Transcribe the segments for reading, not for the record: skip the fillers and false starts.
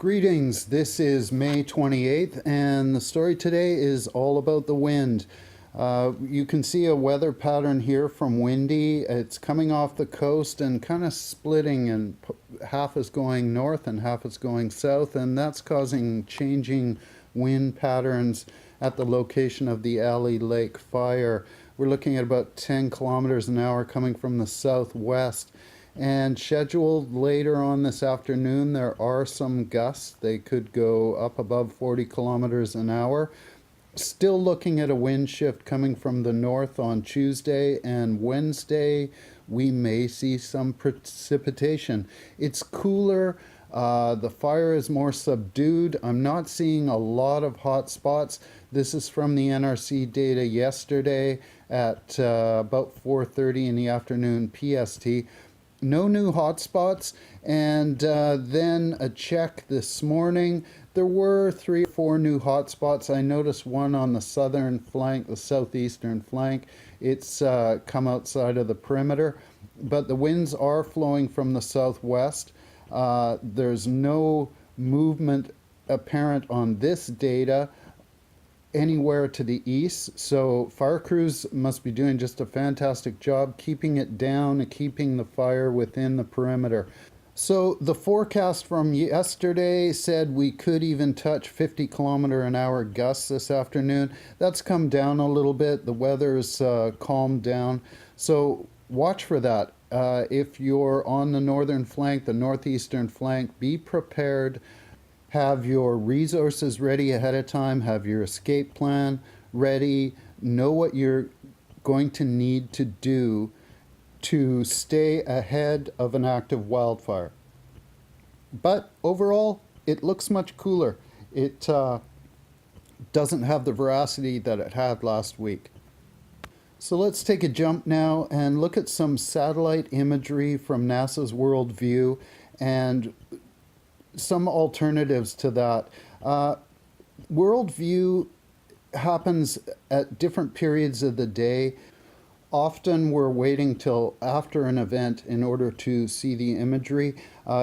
Greetings, this is May 28th, and the story today is all about the wind. You can see a weather pattern here from windy. It's coming off the coast and kind of splitting, and half is going north and half is going south, and that's causing changing wind patterns at the location of the Allie Lake fire. We're looking at about 10 kilometers an hour coming from the southwest. And scheduled later on this afternoon, there are some gusts. They could go up above 40 kilometers an hour. Still looking at a wind shift coming from the north on Tuesday and Wednesday. We may see some precipitation. It's cooler. The fire is more subdued. I'm not seeing a lot of hot spots. This is from the NRC data yesterday at about 4:30 in the afternoon PST. No new hotspots, and then a check this morning. There were 3 or 4 new hotspots. I noticed one on the southern flank, the southeastern flank. It's come outside of the perimeter, but the winds are flowing from the southwest. There's no movement apparent on this data anywhere to the east, so fire crews must be doing just a fantastic job keeping it down and keeping the fire within the perimeter. So the forecast from yesterday said we could even touch 50 kilometer an hour gusts this afternoon. That's come down a little bit. The weather's calmed down, so watch for that. If you're on the northern flank, the northeastern flank, be prepared. Have your resources ready ahead of time, have your escape plan ready, know what you're going to need to do to stay ahead of an active wildfire. But overall, it looks much cooler. It doesn't have the veracity that it had last week. So let's take a jump now and look at some satellite imagery from NASA's World View and some alternatives to that. Worldview happens at different periods of the day. Often we're waiting till after an event in order to see the imagery.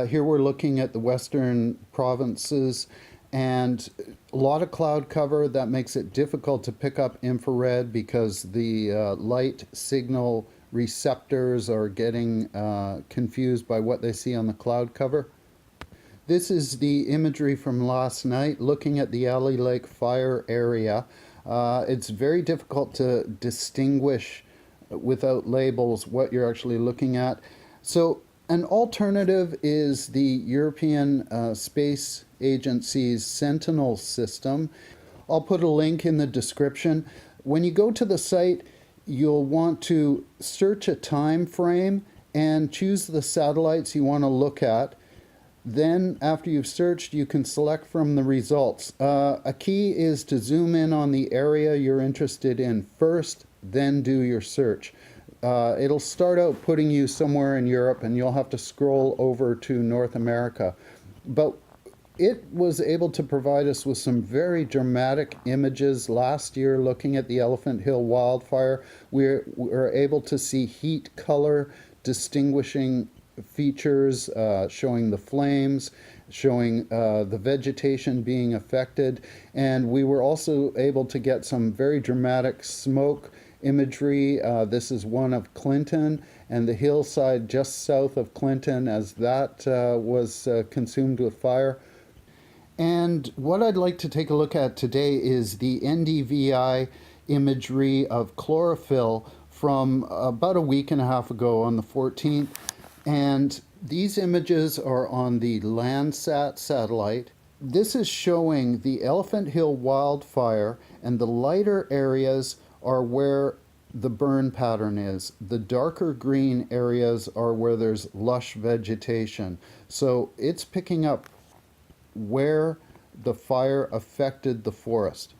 Here we're looking at the western provinces and a lot of cloud cover. That makes it difficult to pick up infrared because the light signal receptors are getting confused by what they see on the cloud cover. This is the imagery from last night looking at the Allie Lake fire area. It's very difficult to distinguish without labels what you're actually looking at. So an alternative is the European Space Agency's Sentinel system. I'll put a link in the description. When you go to the site, you'll want to search a time frame and choose the satellites you want to look at. Then, after you've searched, you can select from the results. A key is to zoom in on the area you're interested in first, then do your search. It'll start out putting you somewhere in Europe, and you'll have to scroll over to North America. But it was able to provide us with some very dramatic images last year looking at the Elephant Hill wildfire. We were able to see heat color distinguishing features, showing the flames, showing the vegetation being affected, and we were also able to get some very dramatic smoke imagery. This is one of Clinton and the hillside just south of Clinton as that was consumed with fire. And what I'd like to take a look at today is the NDVI imagery of chlorophyll from about a week and a half ago on the 14th. And these images are on the Landsat satellite. This is showing the Elephant Hill wildfire, and the lighter areas are where the burn pattern is. The darker green areas are where there's lush vegetation. So it's picking up where the fire affected the forest.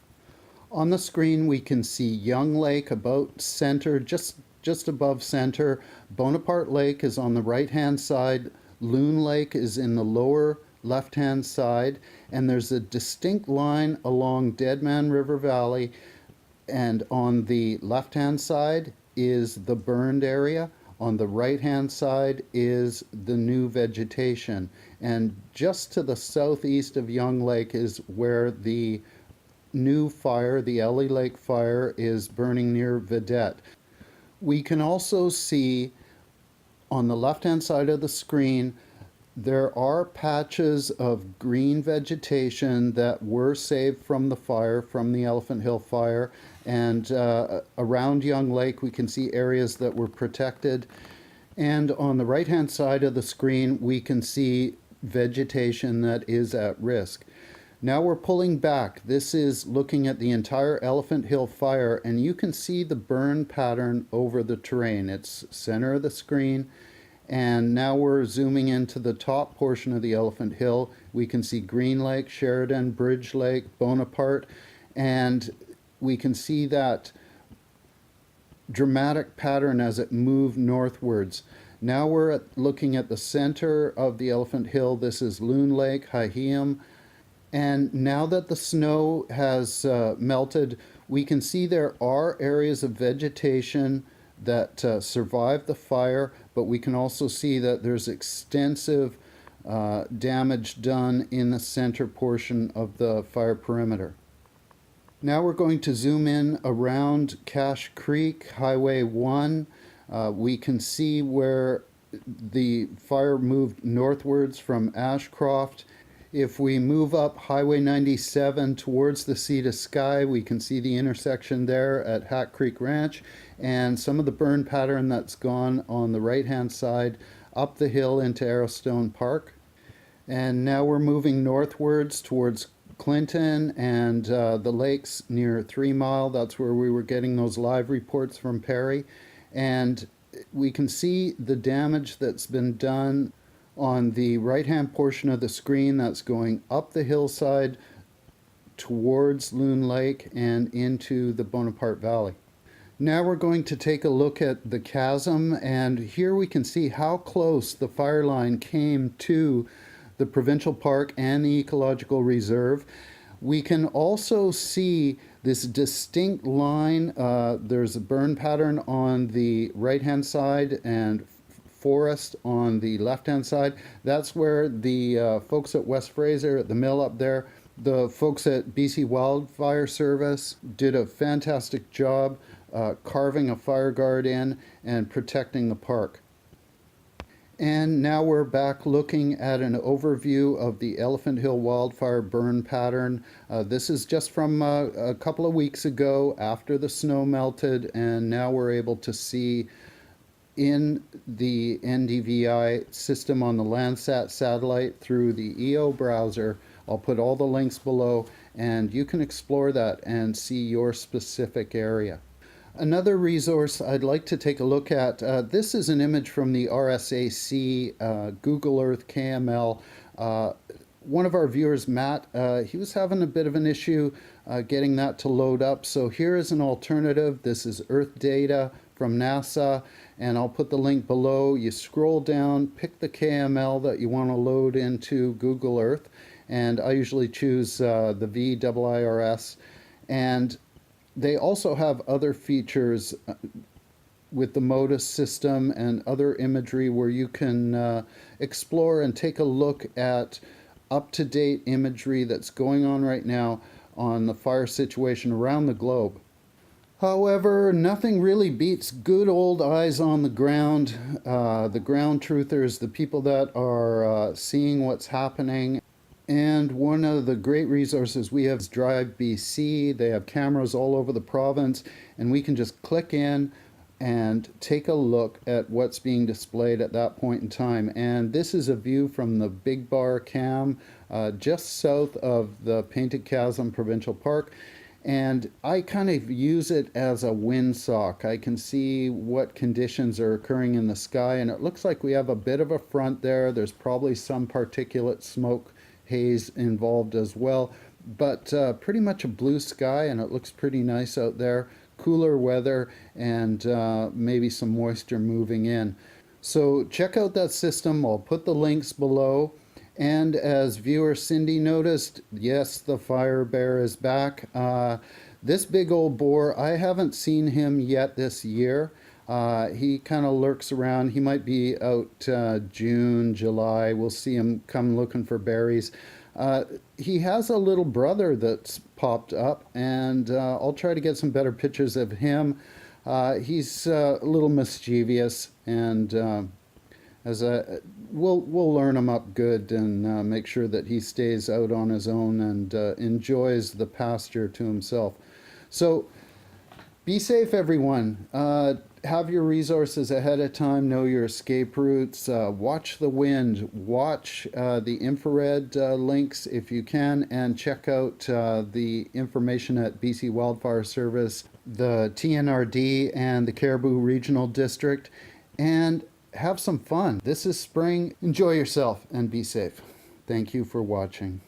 On the screen we can see Young Lake about center, just above center. Bonaparte Lake is on the right-hand side. Loon Lake is in the lower left-hand side. And there's a distinct line along Deadman River Valley. And on the left-hand side is the burned area. On the right-hand side is the new vegetation. And just to the southeast of Young Lake is where the new fire, the Allie Lake fire, is burning near Vedette. We can also see on the left-hand side of the screen there are patches of green vegetation that were saved from the fire, from the Elephant Hill fire, and around Young Lake we can see areas that were protected. And on the right-hand side of the screen we can see vegetation that is at risk. Now we're pulling back. This is looking at the entire Elephant Hill fire, and you can see the burn pattern over the terrain. It's center of the screen. And now we're zooming into the top portion of the Elephant Hill. We can see Green Lake, Sheridan, Bridge Lake, Bonaparte, and we can see that dramatic pattern as it moved northwards. Now we're looking at the center of the Elephant Hill. This is Loon Lake, Hyheum. And now that the snow has melted, we can see there are areas of vegetation that survived the fire, but we can also see that there's extensive damage done in the center portion of the fire perimeter. Now we're going to zoom in around Cache Creek, Highway 1. We can see where the fire moved northwards from Ashcroft. If we move up Highway 97 towards the Sea to Sky, we can see the intersection there at Hat Creek Ranch and some of the burn pattern that's gone on the right-hand side up the hill into Arrowstone Park. And now we're moving northwards towards Clinton and the lakes near 3 Mile. That's where we were getting those live reports from Perry. And we can see the damage that's been done on the right-hand portion of the screen. That's going up the hillside towards Loon Lake and into the Bonaparte Valley. Now we're going to take a look at the chasm, and here we can see how close the fire line came to the provincial park and the ecological reserve. We can also see this distinct line. There's a burn pattern on the right-hand side and forest on the left-hand side. That's where the folks at West Fraser, at the mill up there, the folks at BC Wildfire Service did a fantastic job carving a fire guard in and protecting the park. And now we're back looking at an overview of the Elephant Hill wildfire burn pattern. This is just from a couple of weeks ago after the snow melted, and now we're able to see in the NDVI system on the Landsat satellite through the EO browser. I'll put all the links below, and you can explore that and see your specific area. Another resource I'd like to take a look at, this is an image from the RSAC Google Earth KML. One of our viewers, Matt, he was having a bit of an issue getting that to load up. So here is an alternative. This is Earth data from NASA, and I'll put the link below. You scroll down, pick the KML that you want to load into Google Earth, and I usually choose the VIIRS. And they also have other features with the MODIS system and other imagery where you can explore and take a look at up-to-date imagery that's going on right now on the fire situation around the globe. However, nothing really beats good old eyes on the ground truthers, the people that are seeing what's happening. And one of the great resources we have is Drive BC. They have cameras all over the province, and we can just click in and take a look at what's being displayed at that point in time. And this is a view from the Big Bar Cam just south of the Painted Chasm Provincial Park. And I kind of use it as a windsock. I can see what conditions are occurring in the sky, and it looks like we have a bit of a front there. There's probably some particulate smoke haze involved as well, but pretty much a blue sky, and it looks pretty nice out there. Cooler weather and maybe some moisture moving in. So check out that system. I'll put the links below. And as viewer Cindy noticed, yes, the fire bear is back. This big old boar, I haven't seen him yet this year. He kind of lurks around. He might be out June, July. We'll see him come looking for berries. He has a little brother that's popped up, and I'll try to get some better pictures of him. He's a little mischievous, and we'll learn him up good and make sure that he stays out on his own and enjoys the pasture to himself. So be safe, everyone. Have your resources ahead of time. Know your escape routes. Watch the wind. Watch the infrared links if you can, and check out the information at BC Wildfire Service, the TNRD, and the Caribou Regional District. And have some fun. This is spring. Enjoy yourself and be safe. Thank you for watching.